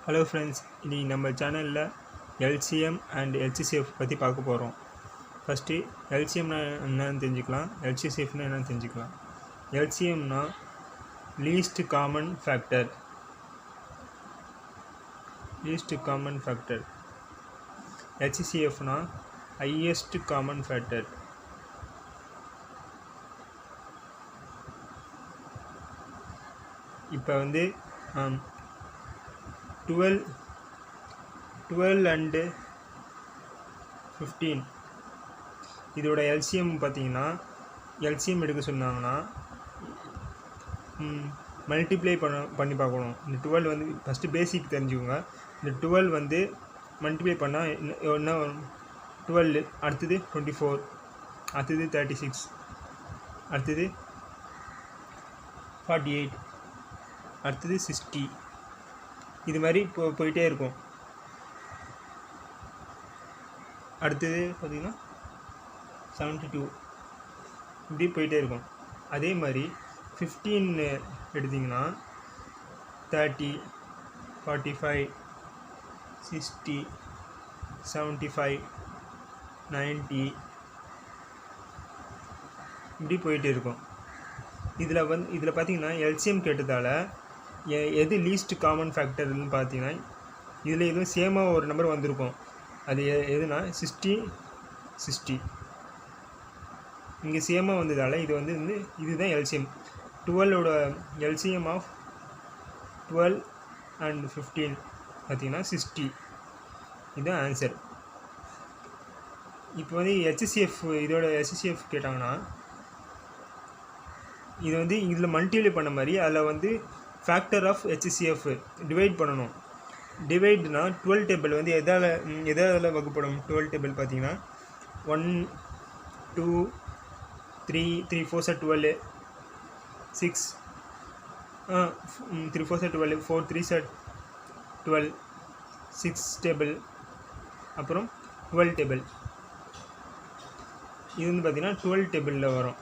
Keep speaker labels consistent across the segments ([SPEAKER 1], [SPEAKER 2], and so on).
[SPEAKER 1] Hello friends, இன்றைக்கி நம்ம சேனலில் எல்சிஎம் அண்ட் ஹெச்சிசிஎஃப் பற்றி பார்க்க போகிறோம். ஃபஸ்ட்டு எல்சிஎம்னா என்னன்னு தெரிஞ்சுக்கலாம், ஹெச்சிசிஎஃப்னா என்னென்னு தெரிஞ்சுக்கலாம். எல்சிஎம்னா லீஸ்ட் காமன் ஃபேக்டர். ஹெச்சிசிஎஃப்னா ஹையஸ்ட் காமன் ஃபேக்டர். இப்போ வந்து 12 அண்டு 15 இதோட எல்சிஎம் எல்சிஎம் எடுக்க சொன்னாங்கன்னா மல்டிப்ளை பண்ணி பார்க்கணும். இந்த 12 வந்து ஃபஸ்ட்டு பேசிக் தெரிஞ்சுக்கோங்க. இந்த 12 வந்து மல்டிப்ளை பண்ணால் என்ன வரும்? 12, அடுத்தது 24, அடுத்தது 36, அடுத்தது 48, அடுத்தது 60. இது மாதிரி போயிட்டே இருக்கும். அடுத்தது பார்த்திங்கன்னா 72, இப்படி போயிட்டே இருக்கும். அதே மாதிரி 15 எடுத்திங்கன்னா 30, 45, 60, 75, 90 இப்படி போயிட்டே இருக்கும். இதில் பார்த்திங்கன்னா எல்சிஎம் கேட்டதால் எது லீஸ்ட் காமன் ஃபேக்டர்னு பார்த்தீங்கன்னா இதில் எதுவும் சேமாக ஒரு நம்பர் வந்திருக்கும். அது எதுனா 60. இங்கே சேமாக வந்ததால் இது வந்து இதுதான் எல்சிஎம். 12ஓட எல்சிஎம் ஆஃப் 12 அண்ட் 15 பார்த்திங்கன்னா 60. இதுதான் ஆன்சர். இப்போ வந்து ஹெச்சிசிஎஃப், இதோட ஹெச்சிசிஎஃப் கேட்டாங்கன்னா இது வந்து இதில் மல்டிப்ளை பண்ண மாதிரி அதில் வந்து ஃபேக்டர் ஆஃப் ஹெச்சிசிஎஃப் டிவைட் பண்ணணும். டிவைட்னா 12 டேபிள் வந்து எதால் வகுப்படும்? 12 டேபிள் பார்த்தீங்கன்னா 1 2 3 3 4 12, 6 3 4 12, 4 3 12, 6 டேபிள், அப்புறம் 12 டேபிள். இது வந்து பார்த்திங்கன்னா 12 டேபிளில் வரும்.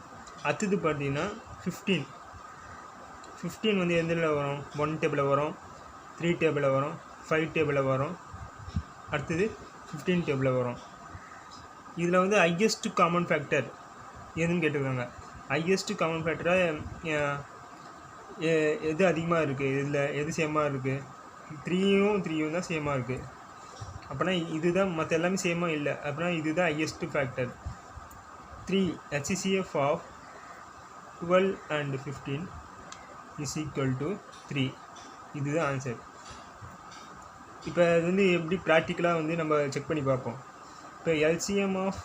[SPEAKER 1] அடுத்தது பார்த்தீங்கன்னா 15 வந்து எதில் வரும்? 1 டேபிளில் வரும், 3 டேபிளில் வரும், 5 டேபிளில் வரும், அடுத்தது 15 டேபிளில் வரும். இதில் வந்து ஹையஸ்ட் காமன் ஃபேக்டர் எதுன்னு கேட்டுருக்காங்க. ஹையஸ்ட் காமன் ஃபேக்டராக எது அதிகமாக இருக்குது? இதில் எது சேமாக இருக்குது? 3யும் தான் சேமாக இருக்குது. அப்படின்னா இதுதான், மற்ற எல்லாமே சேமாக இல்லை. அப்படின்னா இதுதான் highest factor. 3 HCF of 12 and 15 is equal to 3. இதுதான் ஆன்சர். இப்போ அது வந்து எப்படி ப்ராக்டிக்கலாக வந்து நம்ம செக் பண்ணி பார்ப்போம். இப்போ எல்சிஎம் ஆஃப்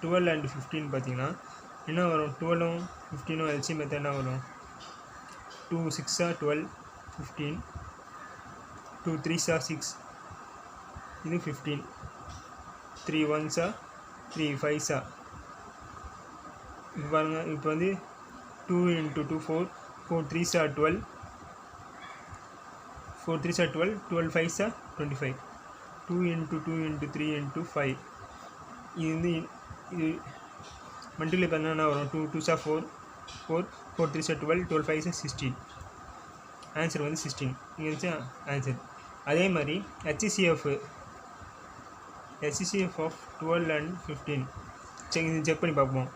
[SPEAKER 1] 12 அண்ட் 15 பார்த்திங்கன்னா என்ன வரும்? 12ம் 15ம் எல்சிஎம் மெத்தட் என்ன வரும்? 2 6 12, 15, 2 3 6, இது 15, 3 1 3 5. இப்போ பாருங்கள், இப்போ வந்து 2 × 2 4, 4 3 12, 4 3 12, 12 5 25, 2 × 2 × 3 × 5. இது வந்து இது மல்டிப்ளை பண்ணால் என்ன வரும்? 2 2 4, 4 4 3 12, 12 5 16. ஆன்சர் வந்து 16. இங்கே இருந்துச்சு ஆன்சர். அதே மாதிரி ஹெச்சிசிஎஃப் ஆஃப் 12 அண்ட் 15 இது செக் பண்ணி பார்ப்போம்.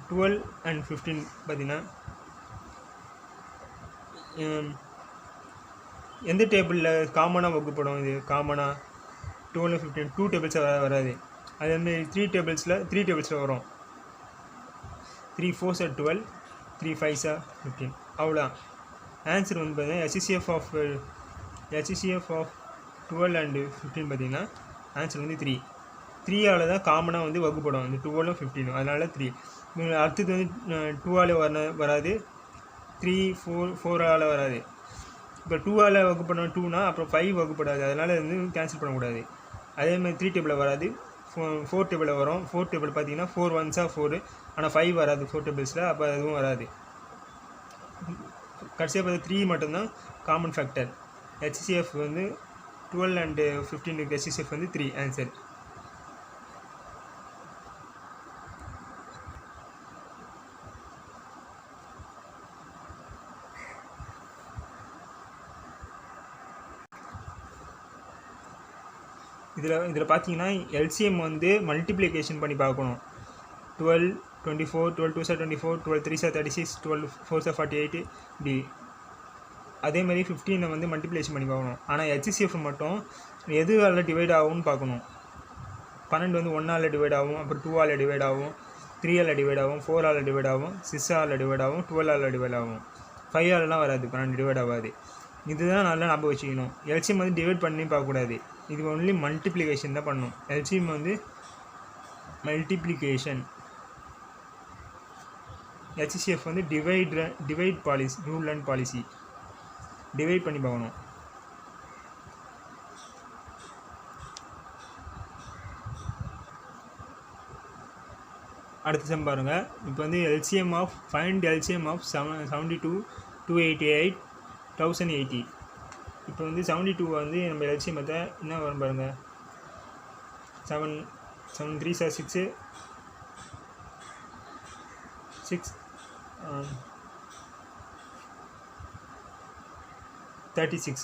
[SPEAKER 1] 12 அண்ட் 15 பார்த்திங்கன்னா எந்த டேபிளில் காமனாக வகுப்படும்? இது காமனாக 12 15 2 டேபிள்ஸாக வராது. அதேமாதிரி 3 டேபிள்ஸில் வரும். 3 4 12, 3 5 15. அவ்வளோதான் ஆன்சர். வந்து பார்த்தீங்கன்னா ஹெச்சிசிஎஃப் ஆஃப் 12 அண்டு 15 பார்த்திங்கன்னா ஆன்சர் வந்து 3ஆல் தான் காமனாக வந்து வகுப்படும் இந்த 12ம் 15ம். அதனால 3. அடுத்தது வந்து 2ஆல் வராது, 3 4ஆல் வராது. இப்போ 2ஆல் வகுப்படணும் 2னா அப்புறம் 5 வகுப்படாது. அதனால் வந்து கேன்சல் பண்ணக்கூடாது. அதேமாதிரி 3 டேபிளில் வராது, 4 டேபிளில் வரும். 4 டேபிள் பார்த்திங்கன்னா 4 1 4, ஆனால் 5 வராது 4 டேபிள்ஸில். அப்போ அதுவும் வராது. கடைசியாக பார்த்து 3 மட்டும்தான் காமன் ஃபேக்டர். ஹெச்சிசிஎஃப் வந்து 12 அண்டு 15க்கு ஹெச்சிசிஎஃப் வந்து 3 ஆன்சர். இதில் பார்த்தீங்கன்னா எல்சிஎம் வந்து மல்டிப்ளிகேஷன் பண்ணி பார்க்கணும். 12 24 12 2 24 12 3 36 12 4 48 இப்படி. அதே மாதிரி 15 வந்து மல்டிப்ளிகேஷன் பண்ணி பார்க்கணும். ஆனால் HCF மட்டும் எதுவால் டிவைட் ஆகும்னு பார்க்கணும். 12 வந்து 1ஆல் டிவைட் ஆகும், அப்புறம் 2ஆல் டிவைட் ஆகும், 3ஆல் டிவைட் ஆகும், 4ஆல் டிவைட் ஆகும், 6ஆல் டிவைட் ஆகும், 12ஆல் டிவைட் ஆகும். 5ஆலலாம் வராது, 12 டிவைட் ஆகாது. இதுதான் நல்லா ஞாபகம் வச்சுக்கணும். எல்சிஎம் வந்து டிவைட் பண்ணி பார்க்கக்கூடாது. இது ஒன்லி மல்டிப்ளிகேஷன் தான் பண்ணணும். எல்சிஎம் வந்து மல்டிப்ளிகேஷன். HCF வந்து divide policy, rule and policy. Divide பண்ணி பார்க்கணும். அடுத்த சம் பாருங்கள். இப்போ வந்து LCM of find LCM of 72 288 1080. இப்போ வந்து 72 வந்து நம்ம எல்சிஎம் பார்த்தா என்ன வரும் பாருங்கள். 7 3 6 6 36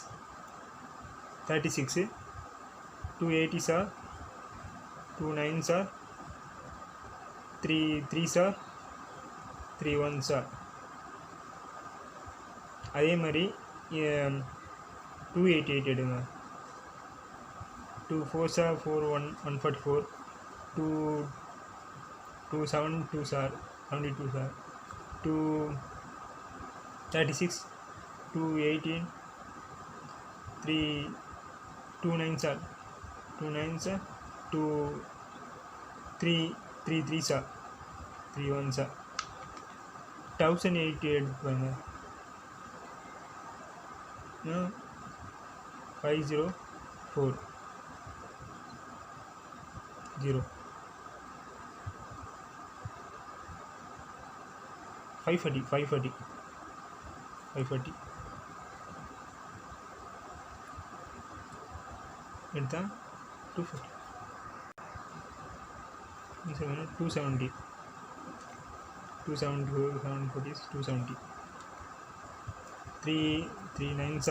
[SPEAKER 1] 2 80s 2 9s 3 3s 3 1s. அதே மாதிரி 288 எடுங்க. 2 4s 4 144 2 7 2s 72s 2 36 2 18 3 2 9s 2 9s 2 3 3 3s 3 1s 1080 எடுப்பாங்க. 504 0 540 எடுத்தா 250 270 740 270 3 9s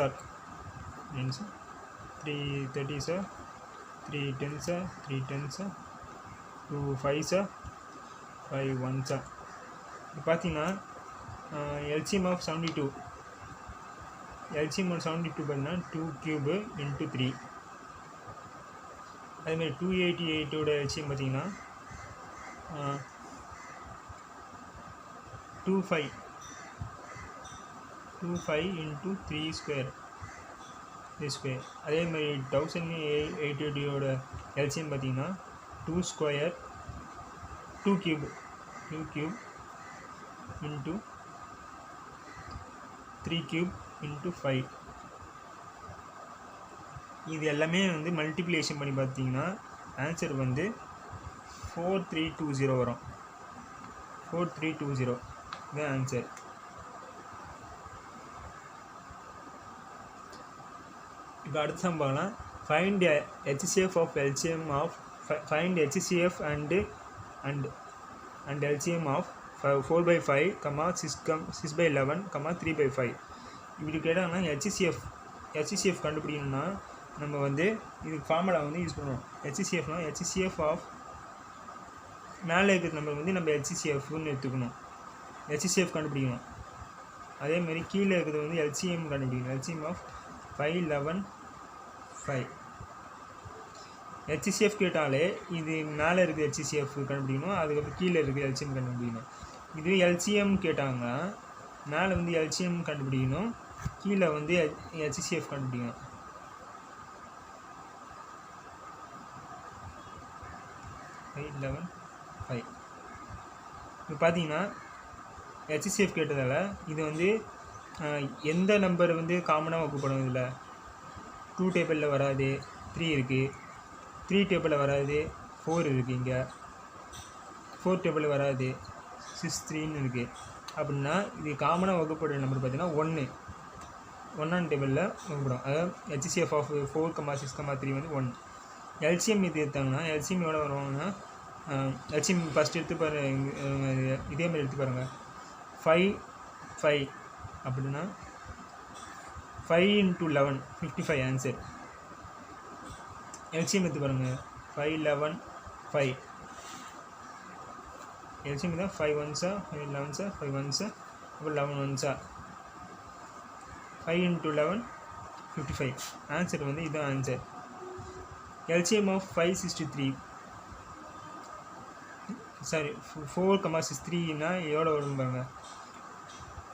[SPEAKER 1] 9s 3 30s 3 10s 3 10s 2 5s 5 1s. இப்போ பார்த்தீங்கன்னா எல்சிஎம் ஆஃப் 72 பார்த்தீங்கன்னா 2 cube into 3. அதேமாதிரி 288 எல்சிஎம் பார்த்தீங்கன்னா 25 into 3 square. அதே மாதிரி 1080 எல்சிஎம் பார்த்தீங்கன்னா 2 square 2 cube into 3 cube into 5. இது எல்லாமே வந்து மல்டிப்ளிகேஷன் பண்ணி பார்த்தீங்கன்னா ஆன்சர் வந்து 4320 வரும். 4320 இதுதான் ஆன்சர். இப்போ அடுத்த சம் பார்க்கலாம். Find HCF of LCM of find HCF and LCM of 4/5, 6/11, 3/5. இப்படி கேட்டாங்கன்னா HCF கண்டுபிடிக்கணும்னா நம்ம வந்து இதுக்கு ஃபார்முலா வந்து யூஸ் பண்ணுவோம். HCFனா HCF ஆஃப் மேலே இருக்கிற நம்பர் வந்து நம்ம HCFன்னு எடுத்துக்கணும். HCF கண்டுபிடிக்கணும். அதேமாதிரி கீழே இருக்கிறது வந்து LCM கண்டுபிடிக்கணும். LCM of 5 11 5. HCF கேட்டாலே இது மேலே இருக்குது HCF கண்டுபிடிக்கணும், அதுக்கப்புறம் கீழே இருக்குது LCM கண்டுபிடிக்கணும். இது LCM கேட்டாங்கன்னா மேலே வந்து LCM கண்டுபிடிக்கணும், கீழே வந்து HCF கண்டுபிடிக்கணும். இப்போ பார்த்தீங்கன்னா HCF கேட்டதால் இது வந்து எந்த நம்பர் வந்து காமனாக வகுப்படும். இதில் 2 டேபிளில் வராது, 3 இருக்குது. 3 டேபிளில் வராது, 4 இருக்குது. இங்கே 4 டேபிளில் வராது, 6 3ன்னு இருக்குது. அப்படின்னா இது காமனாக வகுப்படுற நம்பர் பார்த்தீங்கன்னா 1 டேபிளில் வகுப்படும். அதாவது HCF ஆஃப் 4, 6, 3 வந்து 1. LCM இது எடுத்தாங்கன்னா LCM எவ்வளோ வருவாங்கன்னா LCM ஃபஸ்ட் எடுத்து பாரு, இதே மாதிரி எடுத்து பாருங்கள். 5 அப்படின்னா 5 into 11 55 ஆன்சர். எல்சிஎம் எடுத்து பாருங்கள் 5 11 5 எல்சிஎம் தான் 5 ஒன்ஸா 5 11 5 ஒன்ஸா அப்புறம் 11 ஒன்ஸா 5 × 11 55 ஆன்சர் வந்து இதுதான் ஆன்சர். எல்சிஎம் ஆஃப் 563 சாரி 4,63னா எவ்வளோ வரும் பாருங்க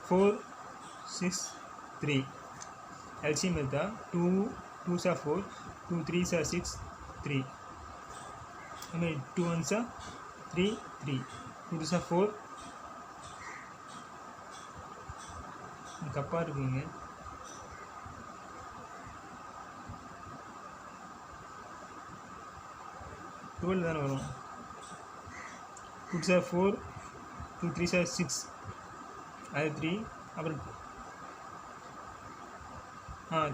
[SPEAKER 1] 463 எல்சிஎம் எடுத்தா 2 2s are 4 2 3s are 6 3 I mean 2 1s are 3 3 2 2s are 4 தப்பாக இருக்குங்க 12 தானே வரும் 2 2s are 4 2 3s are 6 அது 3 அப்புறம்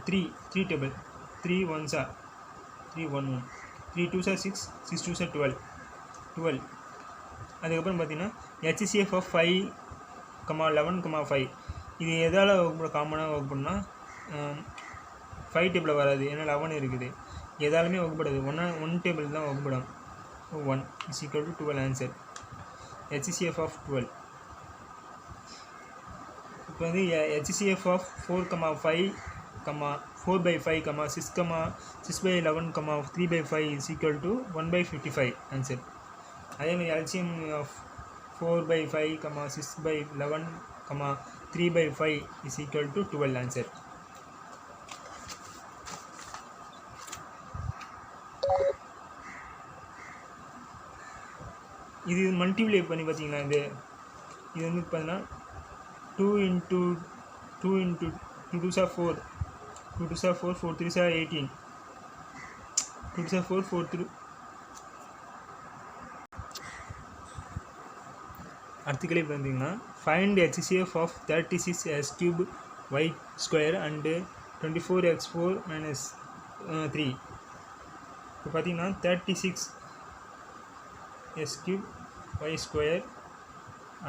[SPEAKER 1] 3 table 3 1s are 3 1 1 3 2s are 6 6 2s are 12 அதுக்கப்புறம் பார்த்தீங்கன்னா HCF ஆஃப் 5, 11, 5 இது எதால் வகுப்பட காமனாக வகுப்படனா 5 டேபிளில் வராது ஏன்னா 11 இருக்குது எதாலுமே வகுப்படாது 1 டேபிள் தான் வகுப்படும் 1 is equal to 12 answer HCF of 12. இப்போ வந்து HCF of 4,5, 4/5, 6/11, 3/5 is equal to 1/55 answer. அதே மாதிரி LCM of 4/5, 6/11, 3/5 is equal to 12 answer. இது மல்டிப்ளை பண்ணி பார்த்தீங்கன்னா இது வந்து பார்த்தீங்கன்னா 2 × 2 2s are 4 2 2s are 4 4 3s are 18 2 2s are 4 4 3 அடுத்துக்களே பார்த்தீங்கன்னா find HCF of 36 x cube y square and 24 x4 minus 3. இப்போ பார்த்தீங்கன்னா 36 x cube y square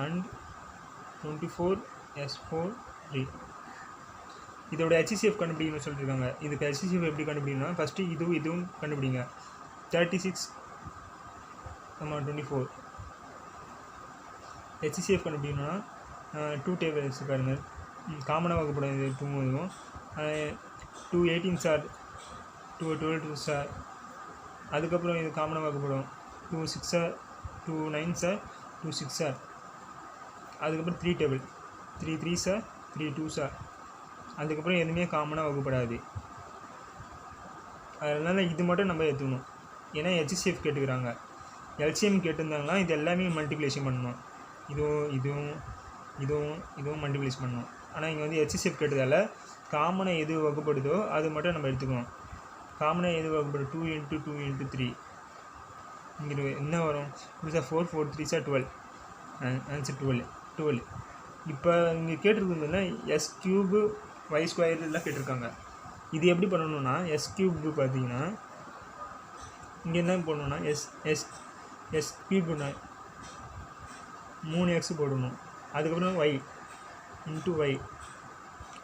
[SPEAKER 1] and 24 x4 3 இதோட HCF கண்டுபிடிக்கணும்னு சொல்லியிருக்காங்க. இதுக்கு HCF எப்படி கண்டுபிடிக்கணும்னா ஃபஸ்ட்டு இதுவும் கண்டுபிடிங்க 36, 24 HCF கண்டுபிடிக்கணும்னா 2 டேபிள்ஸ் பாருங்கள் காமனாக வகுப்படும் இது 2 இதுவும் 2 18s are 2 12s are அதுக்கப்புறம் இது காமனாக வகுப்படும் 2 6s are 2 9s are 2 6s are அதுக்கப்புறம் 3 table 3 3s are 3 2s are அதுக்கப்புறம் எதுவுமே காமனாக வகுப்படாது. அதனால் இது மட்டும் நம்ம எடுத்துக்கணும் ஏன்னா HCF கேட்டுக்கிறாங்க. LCM கேட்டிருந்தாங்கன்னா இது எல்லாமே மல்டிப்ளிகேஷன் பண்ணணும் இதுவும் மல்டிப்ளிகேஷன் பண்ணணும். ஆனால் இங்கே வந்து HCF கேட்டதால் காமனாக எது வகுப்படுதோ அது மட்டும் நம்ம எடுத்துக்கணும். காமனாக எது வகுப்படும் 2 × 2 × 3 இங்கே என்ன வரும் 2s are 4 4 3s are 12 answer 12. இப்போ இங்கே கேட்டிருக்குதுன்னா S cube y square எல்லாம் கேட்டிருக்காங்க. இது எப்படி பண்ணணும்னா S cube பார்த்தீங்கன்னா இங்கே என்ன பண்ணணும்னா S cube 3x போடணும். அதுக்கப்புறம் y × y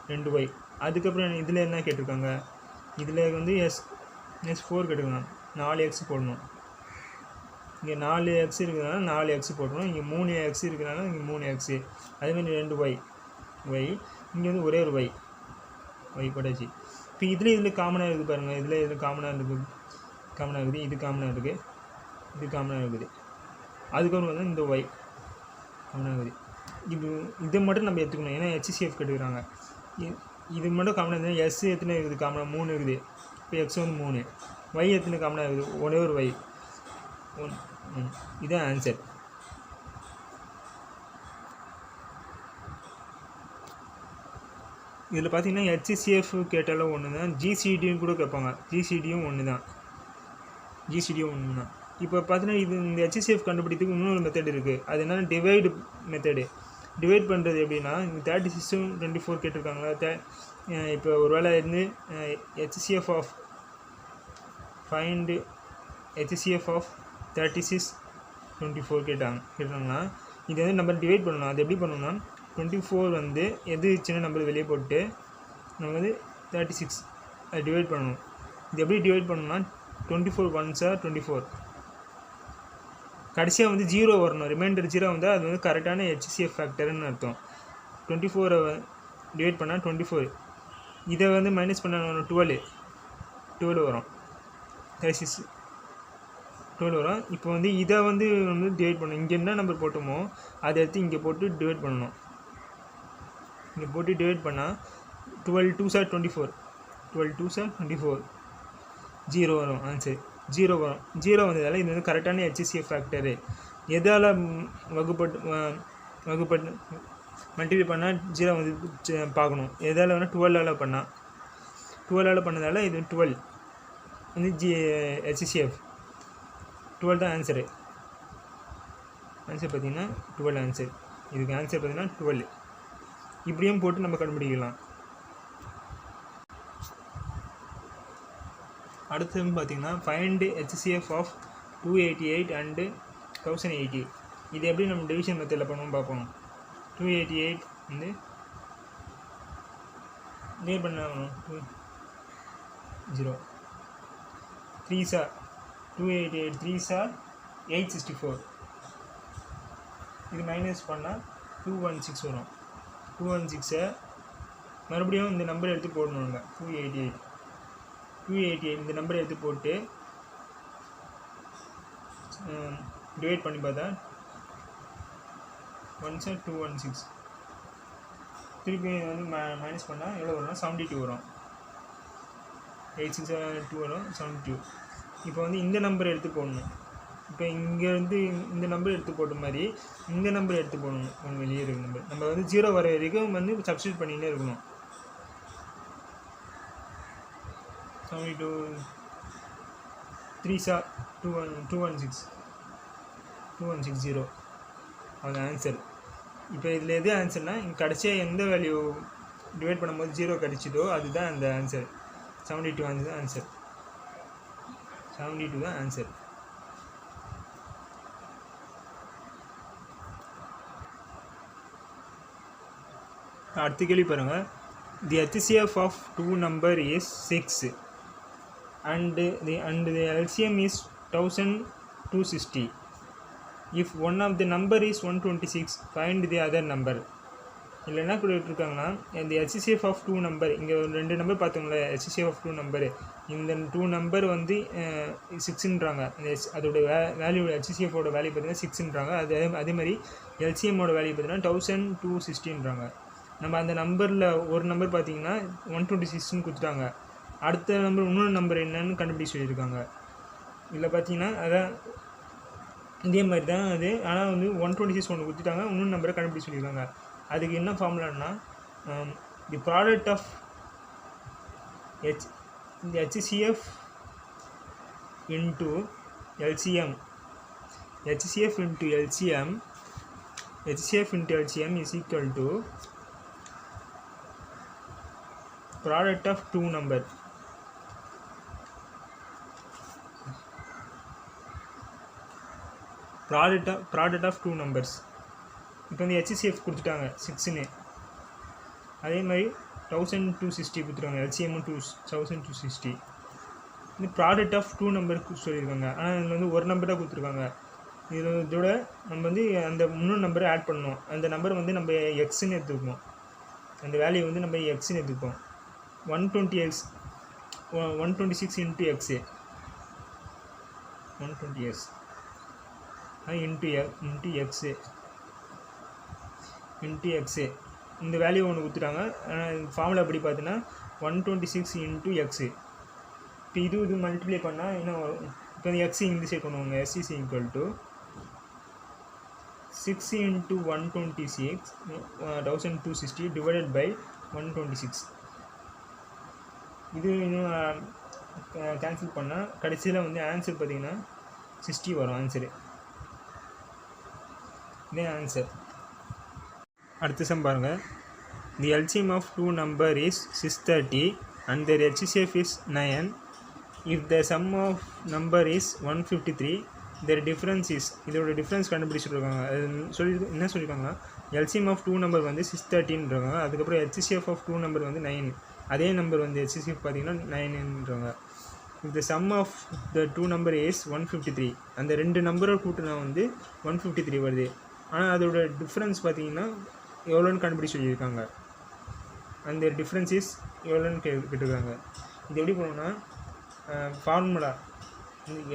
[SPEAKER 1] 2y அதுக்கப்புறம் இதில் என்ன கேட்டிருக்காங்க இதில் வந்து S4 கேட்டிருக்காங்க 4x போடணும். இங்கே 4x இருக்கிறதுனால 4x போடணும். இங்கே 3x இருக்கிறதுனால இங்கே 3x அதேமாதிரி 2y இங்கே வந்து ஒரே ஒரு y போட்டாச்சு. இப்போ இதில் காமனாக இருக்குது பாருங்கள் இதில் காமனாக இருக்குது இது காமனாக இருக்குது அதுக்கப்புறம் வந்து இந்த y காமனாக இருக்குது. இதை மட்டும் நம்ம எடுத்துக்கணும் ஏன்னா HCF கேட்டுக்கிறாங்க. இது மட்டும் காமனாக இருந்தால் S எத்தனை இருக்குது காமனாக 3 இருக்குது. இப்போ x வந்து 3 y எத்தனை காமனாக இருக்குது ஒரே ஒரு y 1 இதுதான் ஆன்சர். இதில் பார்த்தீங்கன்னா HCF கேட்டாலும் ஒன்று தான் GCDயும் கூட கேட்பாங்க. GCDயும் ஒன்று தான். இப்போ பார்த்தீங்கன்னா இந்த HCF கண்டுபிடிக்கிறதுக்கு இன்னொரு மெத்தட் இருக்குது. அது என்னென்னா டிவைடு மெத்தடு. டிவைட் பண்ணுறது எப்படின்னா 36 24 கேட்டிருக்காங்களா இப்போ ஒரு வேளை இருந்து HCF of find HCF of 36 24 கேட்டாங்கன்னா இது வந்து நம்ம டிவைட் பண்ணணும். அது எப்படி பண்ணணும்னா 24 வந்து எது சின்ன நம்பர் வெளியே போட்டு நம்ம வந்து 36 அது டிவைட் பண்ணணும். இது எப்படி டிவைட் பண்ணணும்னா 24 ஒன்ஸா 24. கடைசியாக வந்து 0 வரணும், ரிமைண்டர் 0 வந்து அது வந்து கரெக்டான ஹெச்சிசிஎஃப் ஃபேக்டர்னு அர்த்தம். 24 டிவைட் பண்ணால் 24, இதை வந்து மைனஸ் பண்ண 12 வரும், கடைசி 12 வரும். இப்போ வந்து இதை வந்து டிவைட் பண்ணணும். இங்கே என்ன நம்பர் போட்டோமோ அதை எடுத்து இங்கே போட்டு டிவைட் பண்ணணும். இங்கே போட்டு டிவைட் பண்ணால் 12 2s 24, 12 2s 24, 0 வரும் ஆன்சர். 0 வரும். 0 வந்ததால் இது வந்து கரெக்டான ஹெச்சிசிஎஃப் ஃபேக்டரு. எதால் வகுப்பட்டு மல்டிப்ளை பண்ணால் 0 வந்து பார்க்கணும். எதால் வேணால் 12ஆல் பண்ணால், 12ஆல் பண்ணதால் இது 12 வந்து ஹெச்சிசிஎஃப் 12 தான் ஆன்சரு. ஆன்சர் பார்த்திங்கன்னா 12 ஆன்சர். இதுக்கு ஆன்சர் பார்த்திங்கன்னா 12. இப்படியும் போட்டு நம்ம கண்டுபிடிக்கலாம். அடுத்தது பார்த்திங்கன்னா ஃபைண்ட் ஹெச்சிசிஎஃப் ஆஃப் 288 அண்டு 1080. இது எப்படி நம்ம டிவிஷன் மெத்தடில் பண்ணுவோம் பார்ப்போம். 288 வந்து டிவைட் பண்ணணும் 0 3s 288 3s 864. இது மைனஸ் பண்ணால் 216 வரும். 216 மறுபடியும் இந்த நம்பர் எடுத்து போடணுங்க. 288 இந்த நம்பர் எடுத்து போட்டு டிவைட் பண்ணி பார்த்தா 1s 216. திருப்பி வந்து மைனஸ் பண்ணால் எவ்வளோ வரும்னா 72 வரும். 862 வரும், 72. இப்போ வந்து இந்த நம்பர் எடுத்து போடணும். இப்போ இங்கே வந்து இந்த நம்பர் எடுத்து போட்ட மாதிரி இந்த நம்பர் எடுத்து போடணும். ஒன்று வெளியே இருக்க நம்பர் நம்ம வந்து 0 வர வரைக்கும் வந்து சப்ஸ்டியூட் பண்ணிகிட்டே இருக்கணும். 72 3s 216 அது ஆன்சர். இப்போ இதில் எது ஆன்சர்னால் இங்கே கடைசியாக எந்த வேல்யூ டிவைட் பண்ணும்போது 0 கிடச்சிதோ அதுதான் அந்த ஆன்சர். 72 ஆன்சர். 72 தான் ஆன்சர். அடுத்த கேள்வி பாருங்கள். The HCF of 2 number is 6 and the LCM is 1260. If one of the number is 126, find the other number. இல்லை என்ன கொடுத்துருக்காங்கன்னா இந்த ஹெச்சிசிஎஃப் ஆஃப் 2 நம்பர், இங்கே 2 நம்பர் பார்த்தோங்களே ஹெச்சிசிஎஃப் ஆஃப் 2 நம்பரு. இந்த 2 நம்பர் வந்து 6ன்றாங்க. அதோட வேல்யூ ஹெச்சிசிஎஃபோட வேல்யூ பார்த்தீங்கன்னா 6ன்றாங்க. அதே மாதிரி எல்சிஎம்மோட வேல்யூ பார்த்தீங்கன்னா 1260ன்றாங்க. நம்ம அந்த நம்பரில் ஒரு நம்பர் பார்த்தீங்கன்னா 126ன்னு கொடுத்துட்டாங்க. அடுத்த நம்பர் இன்னொரு நம்பர் என்னன்னு கண்டுபிடிச்சி சொல்லியிருக்காங்க. இதில் பார்த்தீங்கன்னா அதான் இதே மாதிரி தான் அது. ஆனால் வந்து 126 ஒன்று கொடுத்துட்டாங்க, இன்னொரு நம்பரை கண்டுபிடிச்சி சொல்லியிருக்காங்க. அதுக்கு என்ன ஃபார்முலான்னா the product of HCF into LCM. HCF into LCM is equal to product of 2 number. Product of 2 numbers. இப்போ இந்த HCF கொடுத்துட்டாங்க 6ன்னு, அதே மாதிரி 1260 கொடுத்துருக்காங்க. LCM 1260. இந்த ப்ராடக்ட் ஆஃப் 2 நம்பருக்கு சொல்லியிருக்காங்க. ஆனால் இதில் வந்து ஒரு நம்பர் தான் கொடுத்துருக்காங்க. இதோட நம்ம வந்து அந்த இன்னொரு நம்பரை ஆட் பண்ணணும். அந்த நம்பர் வந்து நம்ம எக்ஸ்ன்னு எடுத்துக்கணும். அந்த வேல்யூ வந்து நம்ம எக்ஸ்ன்னு எடுத்துப்போம். 126 into x 120x into x இந்த வேல்யூ ஒன்று கொடுத்துட்டாங்க. ஃபார்முலா எப்படி பார்த்தீங்கன்னா 126 into x. இப்போ இது மல்டிப்ளை பண்ணால் என்ன வரும்? இப்போ எக்ஸ் இந்த சைட் பண்ணுவாங்க. s is equal to 6 into 126 1260 divided by 126. இது இன்னும் கேன்சல் பண்ணால் கடைசியில் வந்து ஆன்சர் பார்த்திங்கன்னா 60 வரும் ஆன்சரு. இதே ஆன்சர். அடுத்த சம் பாருங்கள். The LCM of 2 number is 630 and their HCF is 9. If the sum of number is 153, their difference is. இதோட டிஃப்ரென்ஸ் கண்டுபிடிச்சிருக்காங்க. அது என்ன சொல்லியிருக்காங்கன்னா LCM ஆஃப் 2 நம்பர் வந்து 630ன்றாங்க. அதுக்கப்புறம் HCF ஆஃப் 2 நம்பர் வந்து 9. அதே நம்பர் வந்து HCF பார்த்திங்கன்னா 9ன்றாங்க. if the sum of the two number is 153 அந்த ரெண்டு நம்பரை கூட்டினா வந்து 153 வருது. ஆனால் அதோட டிஃப்ரென்ஸ் பார்த்தீங்கன்னா எவ்வளோன்னு கண்டுபிடிச்சி சொல்லியிருக்காங்க. அந்த டிஃப்ரென்ஸ் இஸ் எவ்வளோன்னு கேட்டிருக்காங்க. இது எப்படி போனோம்னா formula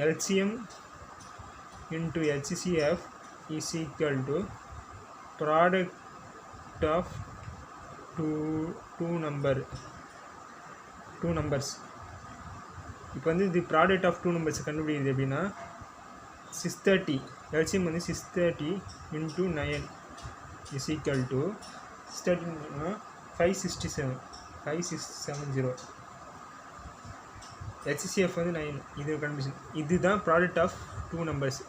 [SPEAKER 1] LCM into HCF is equal to product of two numbers. இப்போ வந்து இது ப்ராடக்ட் ஆஃப் டூ நம்பர்ஸ் கண்டுபிடிக்குது எப்படின்னா 630 LCM வந்து 630 into 9 is equal to 630 5670 HCF வந்து 9. இது கண்டுபிடிச்சு இதுதான் ப்ராடக்ட் ஆஃப் டூ நம்பர்ஸ்.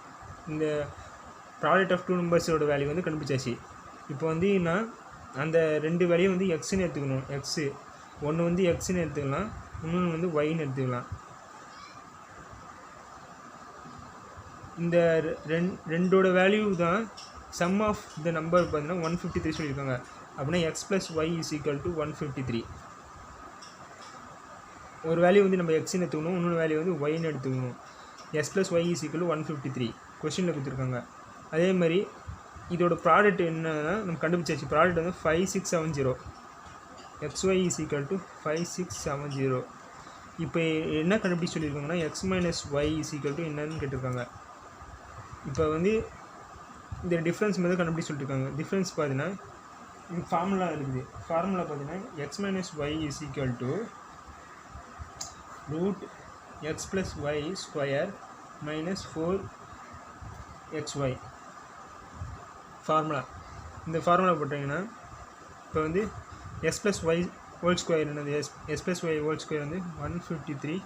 [SPEAKER 1] இந்த ப்ராடக்ட் ஆஃப் டூ நம்பர்ஸோட வேல்யூ வந்து கண்டுபிடிச்சாச்சு. இப்போ வந்து நான் அந்த ரெண்டு வேல்யூ வந்து எக்ஸ்ன்னு எடுத்துக்கணும். எக்ஸு ஒன்று வந்து எக்ஸ்ன்னு எடுத்துக்கலாம், இன்னொன்று வந்து ஒய்ன்னு எடுத்துக்கலாம். இந்த ரெண்டோட வேல்யூ தான் சம் ஆஃப் த நம்பர் பார்த்தீங்கன்னா 153 சொல்லியிருக்காங்க. அப்படின்னா x plus y is equal to 153. ஒரு வேல்யூ வந்து நம்ம எக்ஸ்ன்னு எடுத்துக்கணும், இன்னொரு வேல்யூ வந்து ஒய்ன்னு எடுத்துக்கணும். X plus y is equal to 153 கொஸ்டினில் கொடுத்துருக்காங்க. அதே மாதிரி இதோட ப்ராடக்ட் என்னன்னா நம்ம கண்டுபிடிச்சாச்சு. ப்ராடக்ட் வந்து 5670 xy இஸ் ஈக்குவல் டு 5670. இப்போ என்ன கண்டுபிடிச்சி சொல்லியிருக்காங்கன்னா x minus y is equal to என்னன்னு கேட்டிருக்காங்க. இப்போ வந்து இந்த டிஃப்ரென்ஸ் மாதிரி கண்டுபிடிச்சி சொல்லியிருக்காங்க. டிஃப்ரென்ஸ் பார்த்தீங்கன்னா இது ஃபார்முலா இருக்குது. ஃபார்முலா பார்த்தீங்கன்னா x minus y is equal to root x plus y square minus 4xy formula. இந்த ஃபார்முலா போட்டிங்கன்னா இப்போ வந்து S plus y whole square என்னது S plus y whole square வந்து 153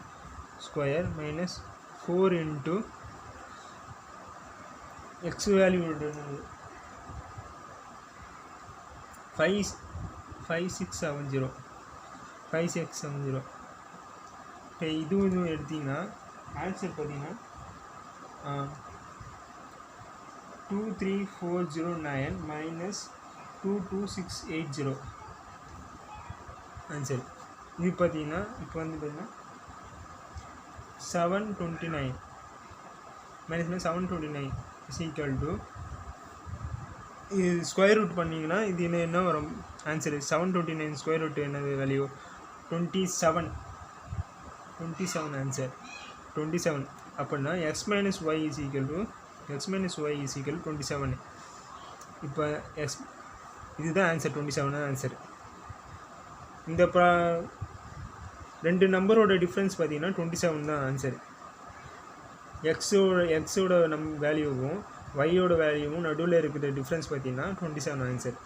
[SPEAKER 1] square minus 4 into x value 5670. இப்போ இதுவும் எடுத்திங்கன்னா ஆன்சர் பார்த்தீங்கன்னா 23409 மைனஸ் 22680 ஆன்சர். இது பார்த்தீங்கன்னா இப்போ வந்து பார்த்தீங்கன்னா 729 மைனஸ் 729 இஸ் ஈக்குவல் டு இது ஸ்கொயர் ரூட் பண்ணிங்கன்னா இது என்ன வரும் ஆன்சர் 729 ஸ்கொயர் ரூட் என்னது வேல்யூ 27 ஆன்சர் 27. அப்படின்னா x minus y is equal to 27. இப்போ இதுதான் ஆன்சர் 27 ஆன்சர். இந்த ரெண்டு நம்பரோட டிஃப்ரென்ஸ் பார்த்தீங்கன்னா 27 தான் ஆன்சர். எக்ஸோட வேல்யூவும் ஒய்யோட வேல்யூவும் நடுவில் இருக்கிற டிஃப்ரென்ஸ் பார்த்தீங்கன்னா 27 ஆன்சர்.